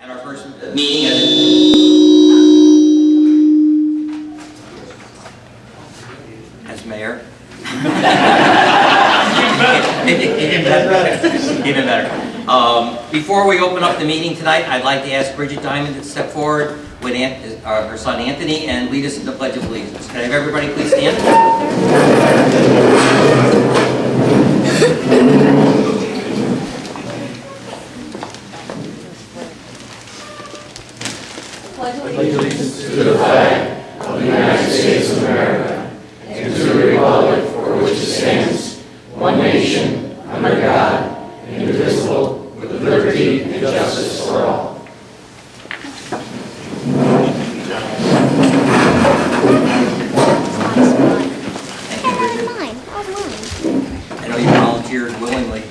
And our first meeting is as mayor. Even better. Before we open up the meeting tonight, I'd like to ask Bridget Diamond to step forward with her son Anthony and lead us in the Pledge of Allegiance. Can I have everybody please stand? Pledge allegiance to the flag of the United States of America and to the republic for which it stands, one nation, under God, indivisible, with liberty and justice for all. I know you volunteered willingly.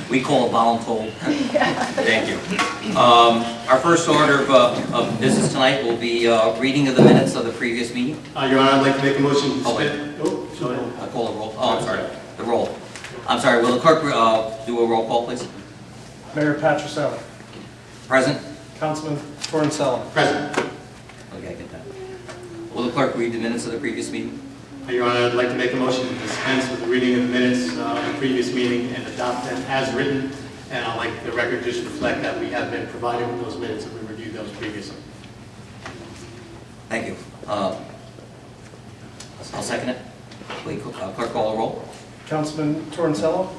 We call it voluntold. Thank you. Our first order of business tonight will be reading of the minutes of the previous meeting. Your Honor, I'd like to make a motion to wait. I'll call a roll. Oh, I'm sorry. The roll. I'm sorry. Will the clerk do a roll call, please? Mayor Patricelli. Present. Councilman Torncello. Present. Okay, I get that. Will the clerk read the minutes of the previous meeting? Your Honor, I'd like to make a motion to dispense with the reading of the minutes of the previous meeting and adopt them as written. And I'd like the record just reflect that we have been provided with those minutes and we reviewed those previously. Thank you. I'll second it. Will you, clerk call a roll? Councilman Torncello.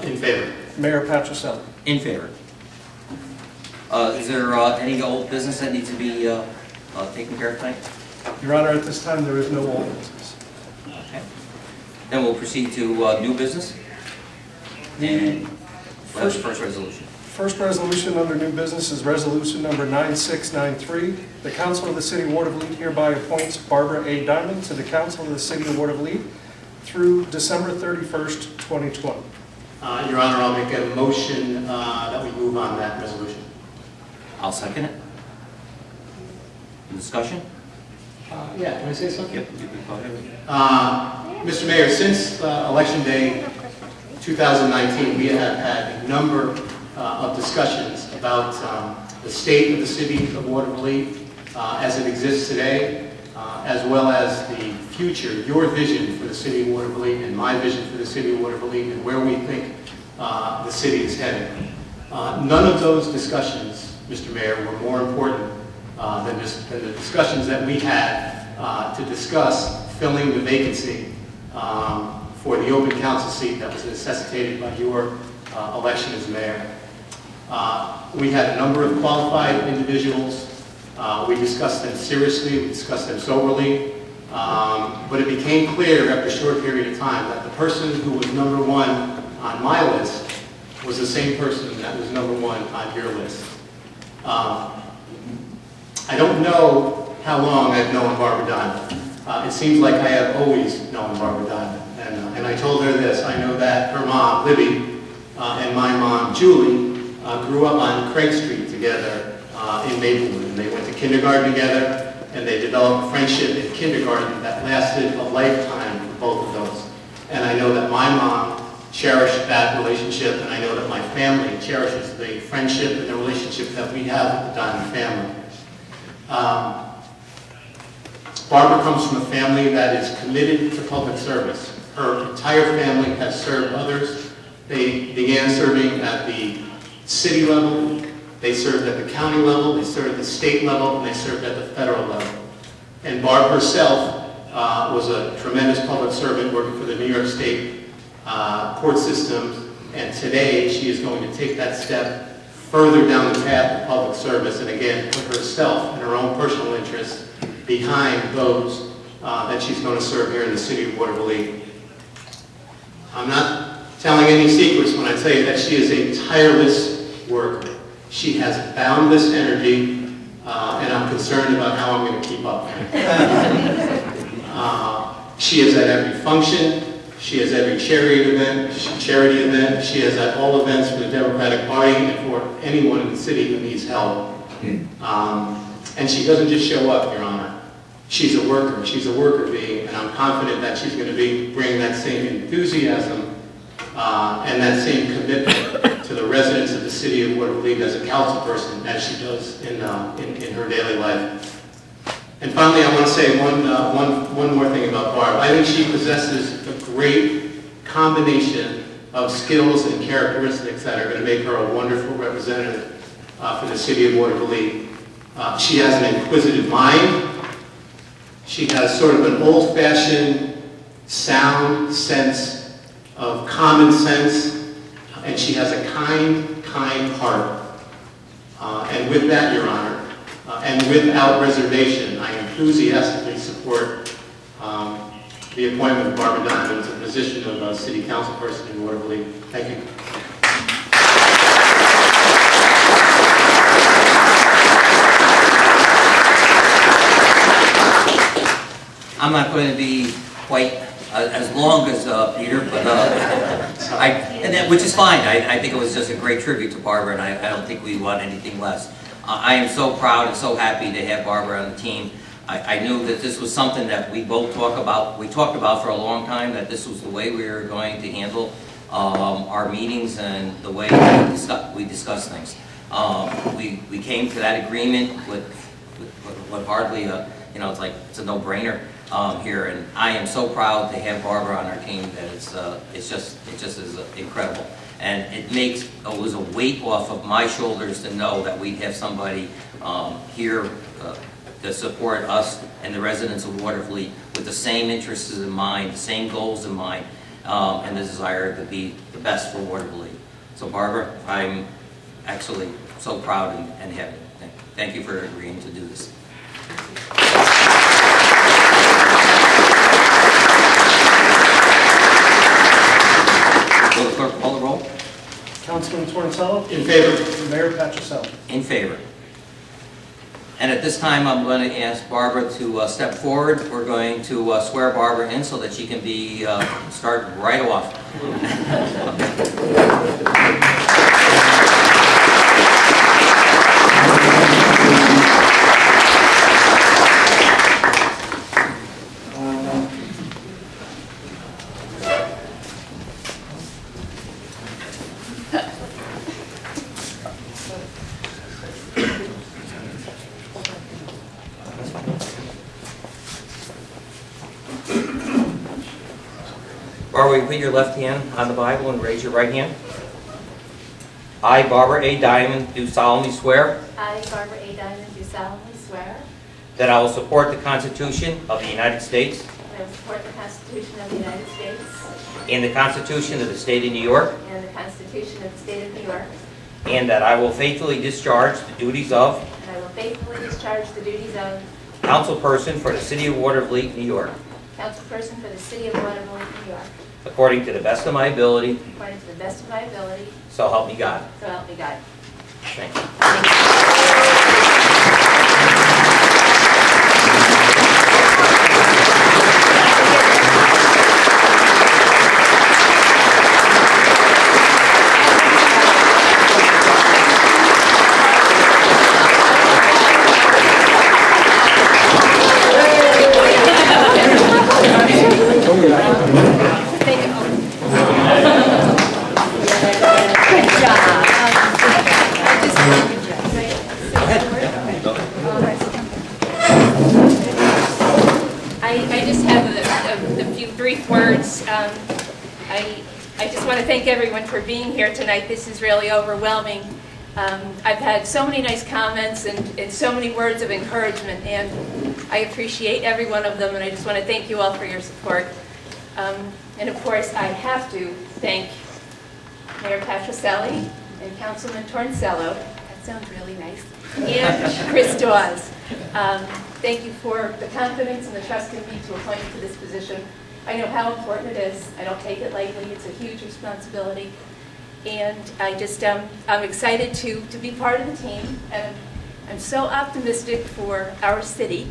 In favor. Mayor Patricelli. In favor. Is there any old business that needs to be taken care of tonight? Your Honor, at this time there is no old business. Okay. Then we'll proceed to new business. And first resolution. First resolution under new business is resolution number 9693. The Council of the City of Watervliet hereby appoints Barbara A. Diamond to the Council of the City of Watervliet through December 31st, 2020. Your Honor, I'll make a motion that we move on that resolution. I'll second it. Discussion? Yeah, can I say something? Yep. Go ahead. Mr. Mayor, since Election Day 2019, we have had a number of discussions about the state of the city of Watervliet as it exists today, as well as the future, your vision for the city of Watervliet and my vision for the city of Watervliet and where we think the city is headed. None of those discussions, Mr. Mayor, were more important than the discussions that we had to discuss filling the vacancy for the open council seat that was necessitated by your election as mayor. We had a number of qualified individuals. We discussed them seriously, we discussed them soberly, but it became clear after a short period of time that the person who was number one on my list was the same person that was number one on your list. I don't know how long I've known Barbara Diamond. It seems like I have always known Barbara Diamond. And I told her this, I know that her mom, Libby, and my mom, Julie, grew up on Craig Street together in Maplewood. And they went to kindergarten together, and they developed a friendship in kindergarten that lasted a lifetime for both of those. And I know that my mom cherished that relationship, and I know that my family cherishes the friendship and the relationship that we have with the Diamond family. Barbara comes from a family that is committed to public service. Her entire family has served others. They began serving at the city level, they served at the county level, they served at the state level, and they served at the federal level. And Barb herself was a tremendous public servant working for the New York State court systems, and today she is going to take that step further down the path of public service and again put herself and her own personal interests behind those that she's going to serve here in the city of Watervliet. I'm not telling any secrets when I tell you that she is a tireless worker. She has boundless energy, and I'm concerned about how I'm going to keep up. She is at every function. She is at every charity event. She is at all events for the Democratic Party and for anyone in the city who needs help. And she doesn't just show up, Your Honor. She's a worker. She's a worker bee, and I'm confident that she's going to bring that same enthusiasm and that same commitment to the the residents of the city of Watervliet as a council person as she does in her daily life. And finally, I want to say one more thing about Barb. I think she possesses a great combination of skills and characteristics that are going to make her a wonderful representative for the city of Watervliet. She has an inquisitive mind. She has sort of an old-fashioned, sound sense of common sense, and she has a kind heart. And with that, Your Honor, and without reservation, I enthusiastically support the appointment of Barbara Diamond to the position of City Councilperson in Watervliet. Thank you. I'm not going to be quite as long as Peter, but which is fine. I think it was just a great tribute to Barbara, and I don't think we want anything less. I am so proud and so happy to have Barbara on the team. I knew that this was something that we both talked about for a long time, that this was the way we were going to handle our meetings and the way we discuss things. We came to that agreement with what hardly it's like it's a no-brainer here, and I am so proud to have Barbara on our team that it just is incredible. And it was a weight off of my shoulders to know that we'd have somebody here to support us and the residents of Watervliet with the same interests in mind, the same goals in mind, and the desire to be the best for Watervliet. So Barbara, I'm actually so proud and happy. Thank you for agreeing to do this. Will the clerk call the roll? Councilman Torncello? In favor. Mayor Patricelli? In favor. And at this time, I'm going to ask Barbara to step forward. We're going to swear Barbara in so that she can start right off. Barbara, will you put your left hand on the Bible and raise your right hand? I, Barbara A. Diamond, do solemnly swear I, Barbara A. Diamond, do solemnly swear that I will support the Constitution of the United States that I will support the Constitution of the United States and the Constitution of the State of New York, and the Constitution of the State of New York, and that I will faithfully discharge the duties of and I will faithfully discharge the duties of Councilperson for the City of Watervliet, New York, Councilperson for the City of Watervliet, New York, according to the best of my ability, according to the best of my ability, so help me God. so help me God. Thank you. Thank you. I just have a few brief words. I just want to thank everyone for being here tonight. This is really overwhelming. I've had so many nice comments and so many words of encouragement, and I appreciate every one of them, and I just want to thank you all for your support. And of course, I have to thank Mayor Patricelli and Councilman Torncello. That sounds really nice. And Chris Dawes. Thank you for the confidence and the trust in me to appoint me to this position. I know how important it is. I don't take it lightly. It's a huge responsibility. And I'm excited to be part of the team. And I'm so optimistic for our city.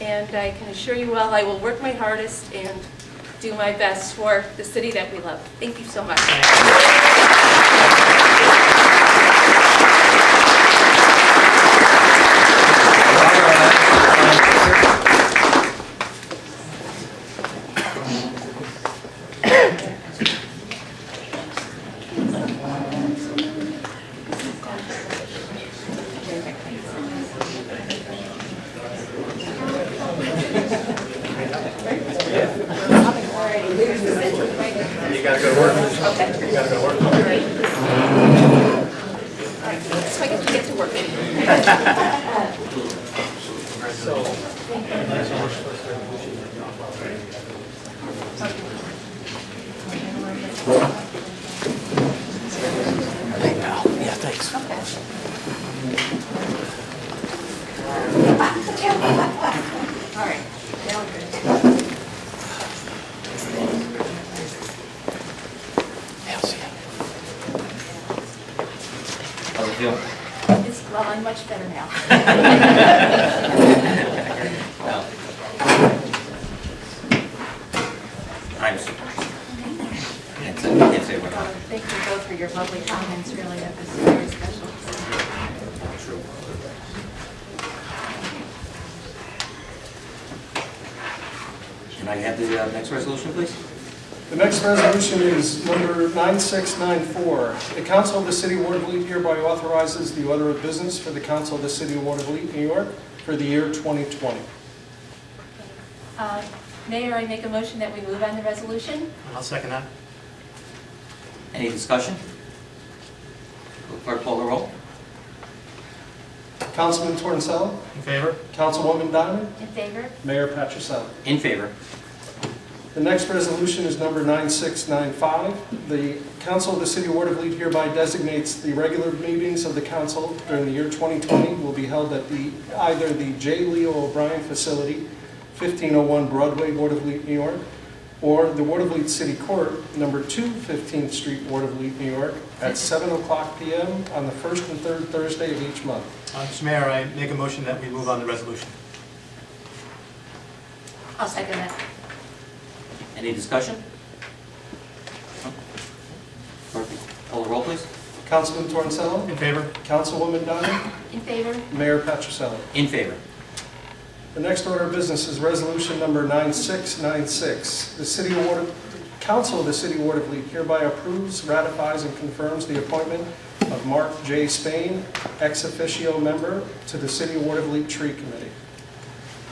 And I can assure you all I will work my hardest and do my best for the city that we love. Thank you so much. You gotta go to work. You gotta go to work. So I guess we get to work. Yeah, thanks. All right. Now we're good. How's it feel? Well, I'm much better now. No. I'm surprised. Can't say what Thank you both for your lovely comments, really, that was very special. true. Can I have the next resolution, please? The next resolution is number 9694. The Council of the City of Watervliet hereby authorizes the order of business for the Council of the City of Watervliet, New York, for the year 2020. Mayor, I make a motion that we move on the resolution. I'll second that. Any discussion? Will clerk call the roll? Councilman Torncello, In favor? Councilwoman Diamond, In favor? Mayor Patricelli. In favor. The next resolution is number 9695. The Council of the City of Watervliet hereby designates the regular meetings of the council during the year 2020 will be held at either the J. Leo O'Brien Facility, 1501 Broadway, Watervliet, New York, or the Watervliet City Court, number 2 15th Street, Watervliet, New York, at 7 o'clock p.m. on the first and third Thursday of each month. Mr. Mayor, I make a motion that we move on the resolution. I'll second that. Any discussion? Clerk, call the roll, please. Councilman Torncello, In favor? Councilwoman Diamond, In favor? Mayor Patricelli. In favor. The next order of business is resolution number 9696. The Council of the City of Watervliet hereby approves, ratifies, and confirms the appointment of Mark J. Spain, ex officio member, to the City of Watervliet Tree Committee.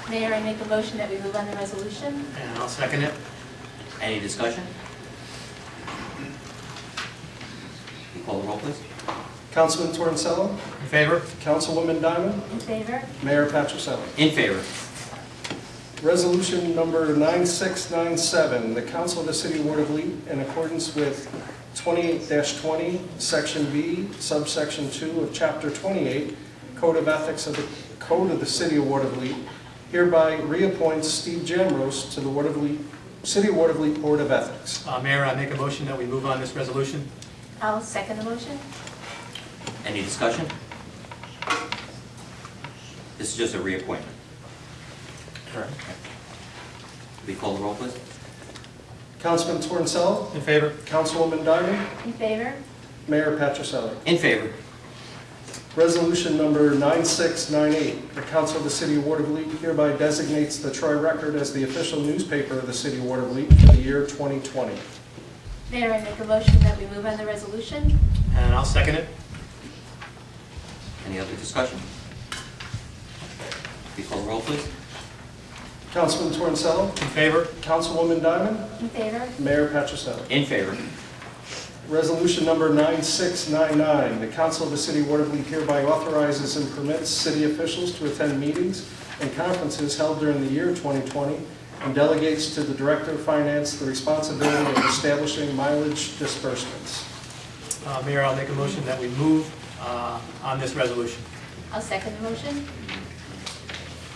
Mayor, I make a motion that we move on the resolution. And I'll second it. Any discussion? Can you call the roll, please? Councilman Torncello, In favor? Councilwoman Diamond, In favor? Mayor Patricelli. In favor. Resolution number 9697, the Council of the City of Watervliet, in accordance with 28-20, Section B, subsection 2 of Chapter 28, Code of Ethics of the Code of the City of Watervliet, hereby reappoints Steve Jamrose to the City of Watervliet Board of Ethics. Mayor, I make a motion that we move on this resolution. I'll second the motion. Any discussion? This is just a reappointment. Correct. Will you call the roll, please? Councilman Torncello, In favor? Councilwoman Diamond, In favor? Mayor Patricelli. In favor. Resolution number 9698, the Council of the City of Watervliet hereby designates the Troy Record as the official newspaper of the City of Watervliet for the year 2020. Mayor, I make a motion that we move on the resolution. And I'll second it. Any other discussion? Will you call the roll, please? Councilman Torncello, In favor? Councilwoman Diamond, In favor? Mayor Patricelli. In favor. Resolution number 9699, the Council of the City of Watervliet hereby authorizes and permits city officials to attend meetings and conferences held during the year 2020 and delegates to the Director of Finance the responsibility of establishing mileage disbursements. Mayor, I'll make a motion that we move on this resolution. I'll second the motion.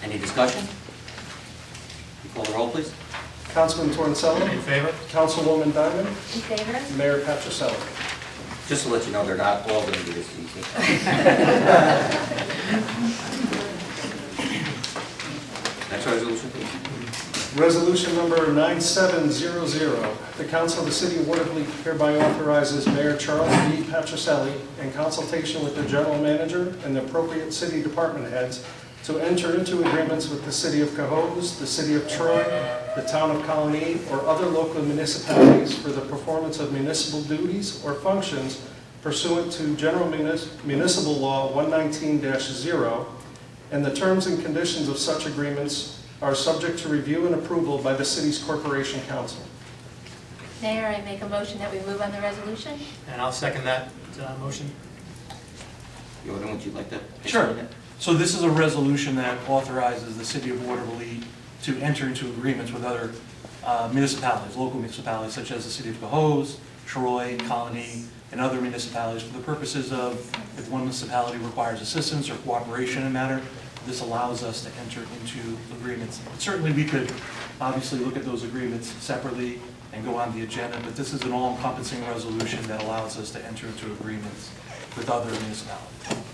Any discussion? Will you call the roll, please? Councilman Torncello, In favor? Councilwoman Diamond, In favor? Mayor Patricelli. Just to let you know, they're not all going to be this easy. Next resolution, please. Resolution number 9700, the Council of the City of Watervliet hereby authorizes Mayor Charles B. Patricelli, in consultation with the General Manager and the appropriate city department heads, to enter into agreements with the City of Cohoes, the City of Troy, the Town of Colony, or other local municipalities for the performance of municipal duties or functions pursuant to General Municipal Law 119-0, and the terms and conditions of such agreements are subject to review and approval by the city's Corporation Council. Mayor, I make a motion that we move on the resolution. And I'll second that motion. Jordan, would you like to? Sure. So this is a resolution that authorizes the city of Watervliet to enter into agreements with other municipalities, local municipalities such as the city of Cohoes, Troy, Colony, and other municipalities for the purposes of if one municipality requires assistance or cooperation in a matter, this allows us to enter into agreements. Certainly we could obviously look at those agreements separately and go on the agenda, but this is an all-encompassing resolution that allows us to enter into agreements with other municipalities.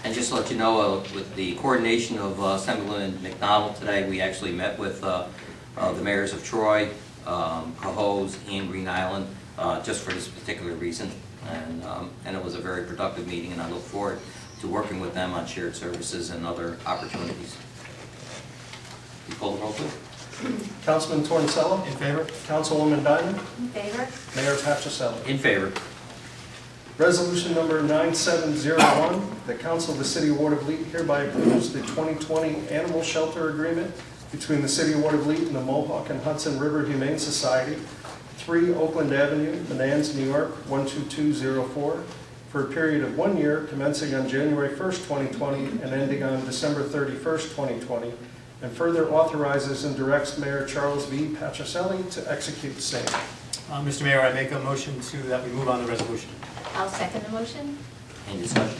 And just to let you know, with the coordination of Assemblyman McDonald today, we actually met with the mayors of Troy, Cohoes, and Green Island, just for this particular reason. And it was a very productive meeting, and I look forward to working with them on shared services and other opportunities. You call the roll, please. Councilman Torncello? In favor? Councilwoman Diamond? In favor? Mayor Patricelli? In favor. Resolution number 9701, the Council of the City of Watervliet hereby approves the 2020 Animal Shelter Agreement between the City of Watervliet and the Mohawk and Hudson River Humane Society, 3 Oakland Avenue, Menands, New York, 12204, for a period of 1 year commencing on January 1st, 2020 and ending on December 31st, 2020, and further authorizes and directs Mayor Charles V. Patricelli to execute same. Mr. Mayor, I make a motion that we move on the resolution. I'll second the motion. Any discussion?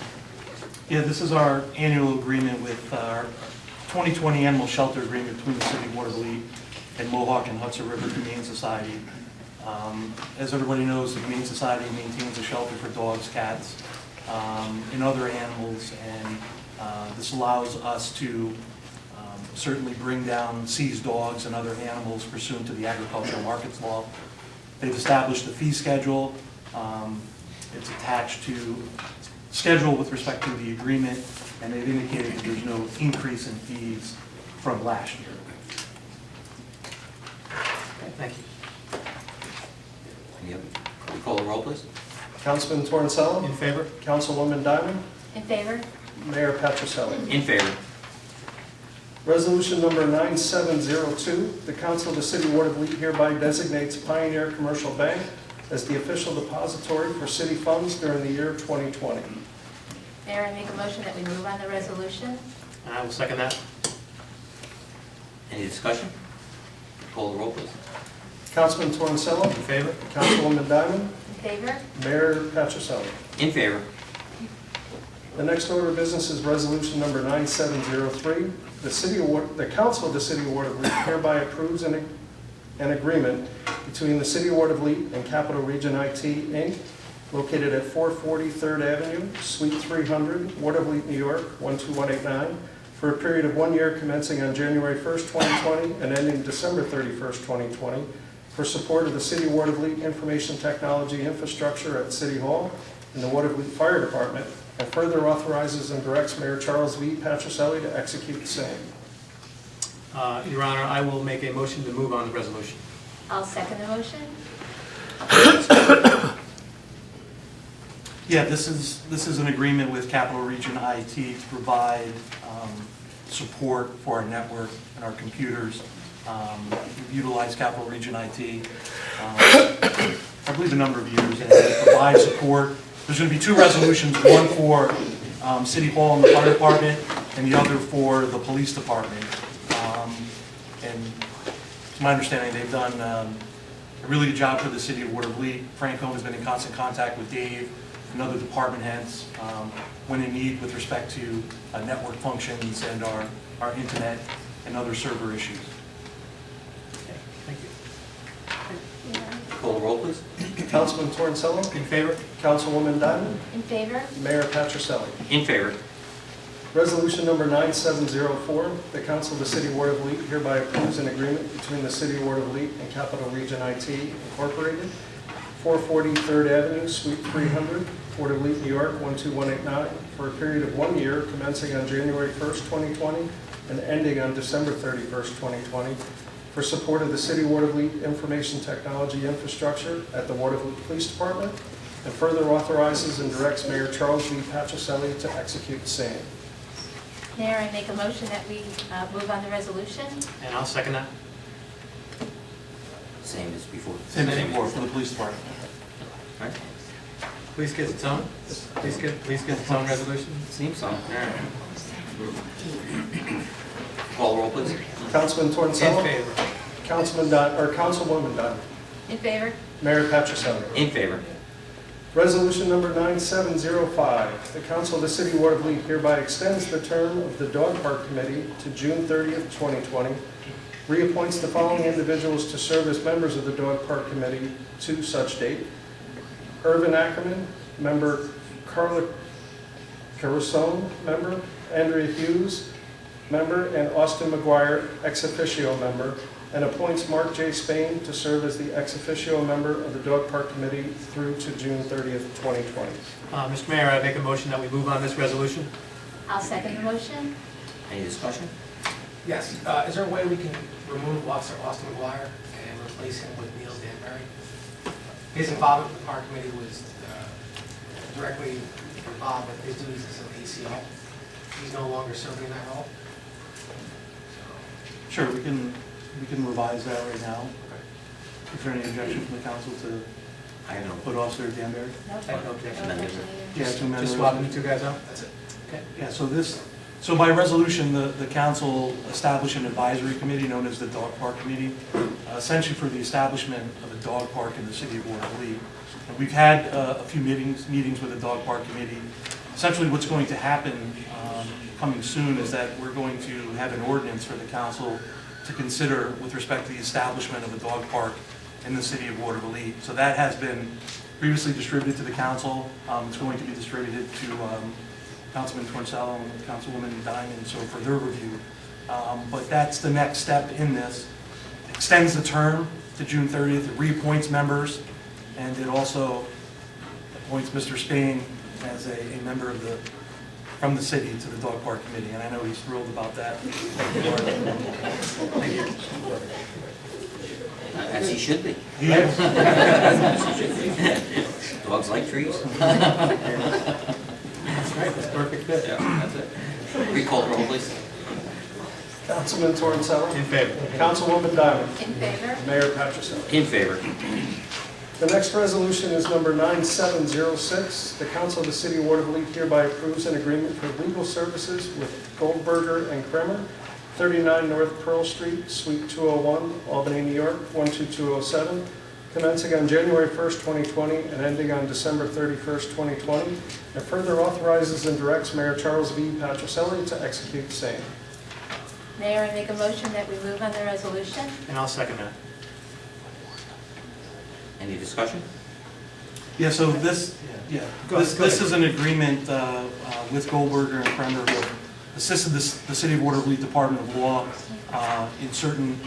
Yeah, this is our annual agreement with our 2020 Animal Shelter Agreement between the City of Watervliet and Mohawk and Hudson River Humane Society. As everybody knows, the Humane Society maintains a shelter for dogs, cats, and other animals, and this allows us to certainly bring down seized dogs and other animals pursuant to the agricultural markets law. They've established a fee schedule. It's attached to schedule with respect to the agreement, and they've indicated that there's no increase in fees from last year. Thank you. Any other? Will you call the roll, please? Councilman Torncello? In favor? Councilwoman Diamond? In favor? Mayor Patricelli? In favor. Resolution number 9702, the Council of the City of Watervliet hereby designates Pioneer Commercial Bank as the official depository for city funds during the year 2020. Mayor, I make a motion that we move on the resolution. And I will second that. Any discussion? Call the roll, please. Councilman Torncello? In favor? Councilwoman Diamond? In favor? Mayor Patricelli? In favor. The next order of business is resolution number 9703. The Council of the City of Watervliet hereby approves an agreement between the City of Watervliet and Capital Region IT, Inc., located at 440 3rd Avenue, Suite 300, Watervliet, New York, 12189, for a period of 1 year commencing on January 1st, 2020 and ending December 31st, 2020, for support of the City of Watervliet information technology infrastructure at City Hall and the Watervliet Fire Department, and further authorizes and directs Mayor Charles V. Patricelli to execute the same. Your Honor, I will make a motion to move on the resolution. I'll second the motion. Yeah, this is an agreement with Capital Region IT to provide support for our network and our computers. We've utilized Capital Region IT, I believe a number of years, and they provide support. There's going to be 2 resolutions, one for City Hall and the Fire Department, and the other for the Police Department. And to my understanding, they've done a really good job for the City of Watervliet. Frank Cohen has been in constant contact with Dave and other department heads when in need with respect to network functions and our internet and other server issues. Okay, thank you. Call the roll, please. Councilman Torncello? In favor? Councilwoman Diamond? In favor? Mayor Patricelli? In favor. Resolution number 9704, the Council of the City of Watervliet hereby approves an agreement between the City of Watervliet and Capital Region IT Incorporated, 440 3rd Avenue, Suite 300, Watervliet, New York, 12189, for a period of 1 year commencing on January 1st, 2020 and ending on December 31st, 2020, for support of the City of Watervliet information technology infrastructure at the Watervliet Police Department, and further authorizes and directs Mayor Charles V. Patricelli to execute the same. Mayor, I make a motion that we move on the resolution. And I'll second that. Same as before. Same as before for the police department. Right? Please get its own. Please get its own resolution. Seems so. Call the roll, please. Councilman In Torncello. favor. Councilwoman Diamond. In favor? Mayor Patricelli. In favor. Resolution number 9705, the Council of the City of Watervliet hereby extends the term of the Dog Park Committee to June 30th, 2020, reappoints the following individuals to serve as members of the Dog Park Committee to such date: Irvin Ackerman, member; Carla Carusone, member; Andrea Hughes, member; and Austin McGuire, ex officio member, and appoints Mark J. Spain to serve as the ex officio member of the Dog Park Committee through to June 30th, 2020. Mr. Mayor, I make a motion that we move on this resolution. I'll second the motion. Any discussion? Yes, is there a way we can remove Officer Austin McGuire and replace him with Neil Danbury? His involvement with our committee was directly involved with his duties as an ACO. He's no longer serving in that role. Sure, we can revise that right now. Is there any objection from the council to I have no. put Officer Danbury? No. I have no objection. No objection Yeah, to amend Just the swapping resolution. the two guys out? That's it. Okay. Yeah, so by resolution, the council established an advisory committee known as the Dog Park Committee, essentially for the establishment of a dog park in the city of Watervliet. And we've had a few meetings with the Dog Park Committee. Essentially, what's going to happen coming soon is that we're going to have an ordinance for the council to consider with respect to the establishment of a dog park in the city of Watervliet. So that has been previously distributed to the council. It's going to be distributed to Councilman Torncello and Councilwoman Diamond, so for their review. But that's the next step in this. Extends the term to June 30th, it reappoints members, and it also appoints Mr. Spain as a member of from the city to the Dog Park Committee, and I know he's thrilled about that. Thank you. As he should be. Yes. Dogs like trees. That's right, that's perfect fit. Yeah, that's it. Recall the roll, please. Councilman Torncello. In favor. Councilwoman Diamond. In favor? Mayor Patricelli. In favor. The next resolution is number 9706. The Council of the City of Watervliet hereby approves an agreement for legal services with Goldberger and Kremer, 39 North Pearl Street, Suite 201, Albany, New York, 12207, commencing on January 1st, 2020, and ending on December 31st, 2020, and further authorizes and directs Mayor Charles V. Patricelli to execute the same. Mayor, I make a motion that we move on the resolution. And I'll second that. Any discussion? Yeah, so this is an agreement with Goldberger and Kremer who have assisted the City of Watervliet Department of Law in certain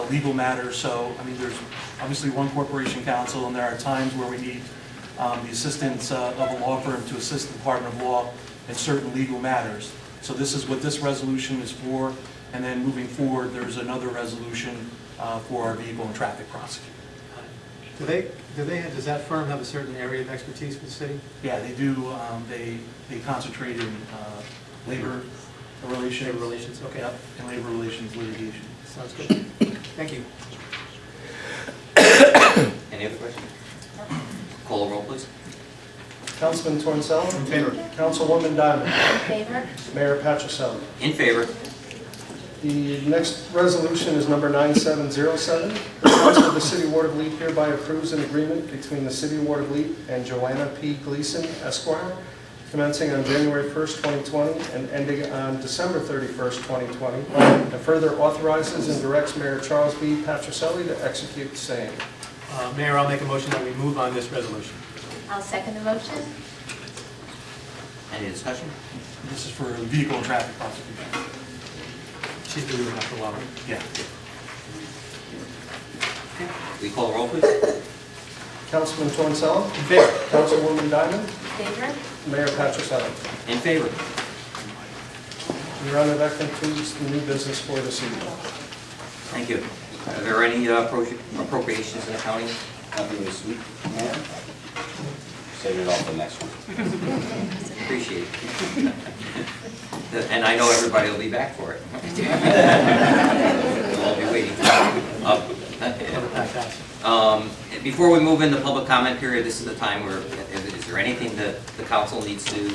legal matters. So, I mean, there's obviously one corporation counsel, and there are times where we need the assistance of a law firm to assist the Department of Law in certain legal matters. So this is what this resolution is for, and then moving forward, there's another resolution for our vehicle and traffic prosecutor. Does that firm have a certain area of expertise for the city? Yeah, they do. They concentrate in labor relations. Labor relations, okay. Yep, and labor relations litigation. Sounds good. Thank you. Any other questions? Call the roll, please. Councilman Torncello. In favor. Councilwoman Diamond. In favor? Mayor Patricelli. In favor. The next resolution is number 9707. The Council of the City of Watervliet hereby approves an agreement between the City of Watervliet and Joanna P. Gleason, Esquire, commencing on January 1st, 2020, and ending on December 31st, 2020, and further authorizes and directs Mayor Charles B. Patricelli to execute the same. Mayor, I'll make a motion that we move on this resolution. I'll second the motion. Any discussion? This is for vehicle and traffic prosecution. She's been doing that for a while. Yeah. We call the roll, please. Councilman Torncello. In favor. Councilwoman Diamond. In favor? Mayor Patricelli. In favor. Your Honor, that concludes the new business for this evening. Thank you. Are there any appropriations in the county? Nothing this week, Mayor. Save it all for next one. Appreciate it. And I know everybody will be back for it. We'll all be waiting. Before we move into public comment period, this is the time where, is there anything that the council needs to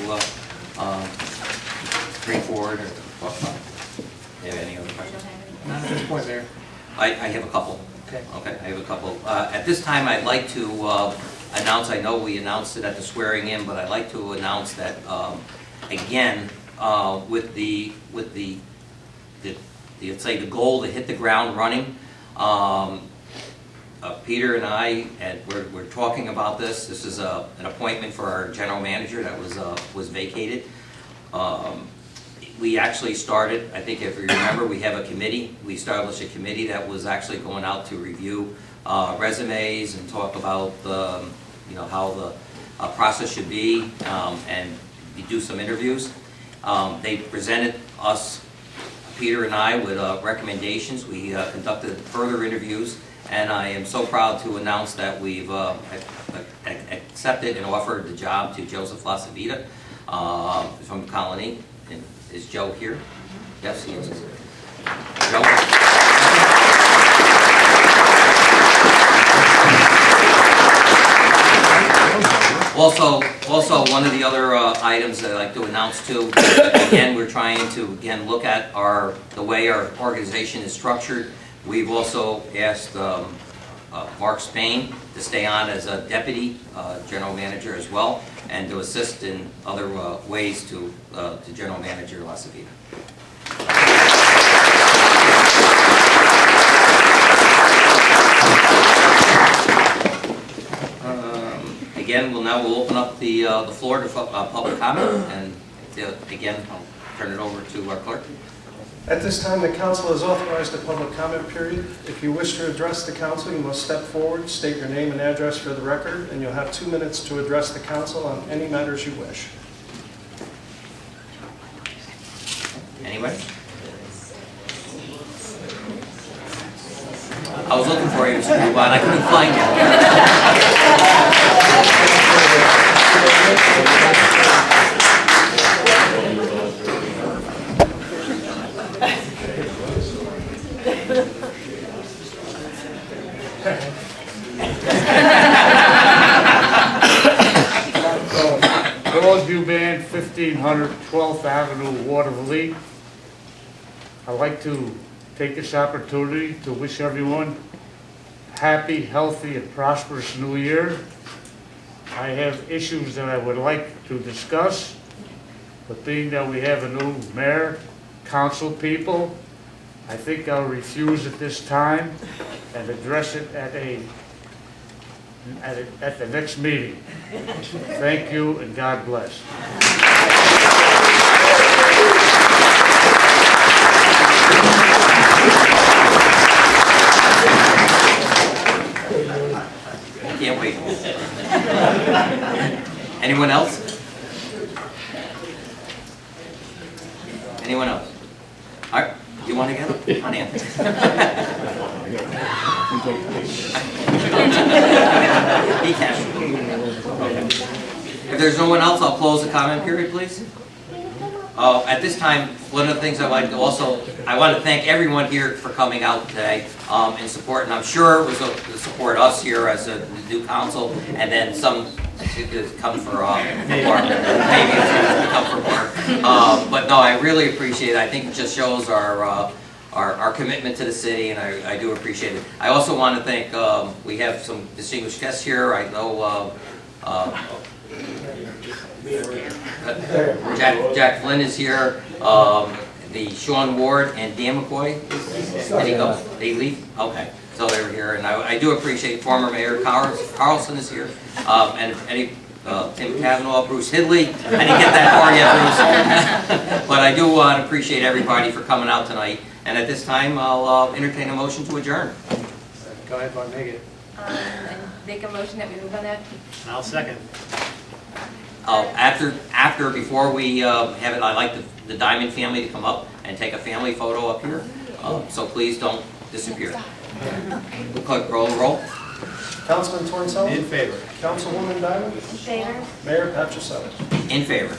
bring forward or talk about? Do you have any other questions? Not at this point, Mayor. I have a couple. Okay. Okay, I have a couple. At this time, I'd like to announce, I know we announced it at the swearing in, but I'd like to announce that, again, with the let's say the goal to hit the ground running, Peter and I, we're talking about this. This is an appointment for our general manager that was vacated. We actually started, I think if you remember, we have a committee. We established a committee that was actually going out to review resumes and talk about how the process should be, and do some interviews. They presented us, Peter and I, with recommendations. We conducted further interviews, and I am so proud to announce that we've accepted and offered the job to Joseph Lasavita from Colony. And is Joe here? Yes, he is. Joe? Also, one of the other items that I'd like to announce too, again, we're trying to look at the way our organization is structured. We've also asked Mark Spain to stay on as a deputy general manager as well, and to assist in other ways to General Manager Lasavita. Again, we'll open up the floor to public comment, and again, I'll turn it over to our clerk. At this time, the council has authorized a public comment period. If you wish to address the council, you must step forward, state your name and address for the record, and you'll have 2 minutes to address the council on any matters you wish. Anybody? I was looking for you, Mr. Dubon. I couldn't find you. Broadview Band, 1500 12th Avenue, Watervliet. I'd like to take this opportunity to wish everyone a happy, healthy, and prosperous New Year. I have issues that I would like to discuss, but being that we have a new mayor, council people, I think I'll refuse at this time and address it at the next meeting. Thank you and God bless. Can't wait. Anyone else? Anyone else? All right, you want to get it? Come on in. Be casual. If there's no one else, I'll close the comment period, please. At this time, one of the things I want to thank everyone here for coming out today in support, and I'm sure it was to support us here as a new council, and then some to come for Mark, maybe to come for Mark. But no, I really appreciate it. I think it just shows our commitment to the city, and I do appreciate it. I also want to thank, we have some distinguished guests here. I know Jack Flynn is here, the Sean Ward and Dan McCoy. Did he go? They leave? Okay, so they were here, and I do appreciate former Mayor Carlson is here, and any Tim Cavanaugh, Bruce Hidley. I didn't get that far yet, Bruce. But I do want to appreciate everybody for coming out tonight. And at this time, I'll entertain a motion to adjourn. Go ahead, Mark, make it. Make a motion that we move on that. I'll second. Before we have it, I'd like the Diamond family to come up and take a family photo up here. So please don't disappear. Clerk, roll. Councilman Torncello? In favor. Councilwoman Diamond? In favor? Mayor Patricelli? In favor.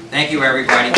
Thank you, everybody.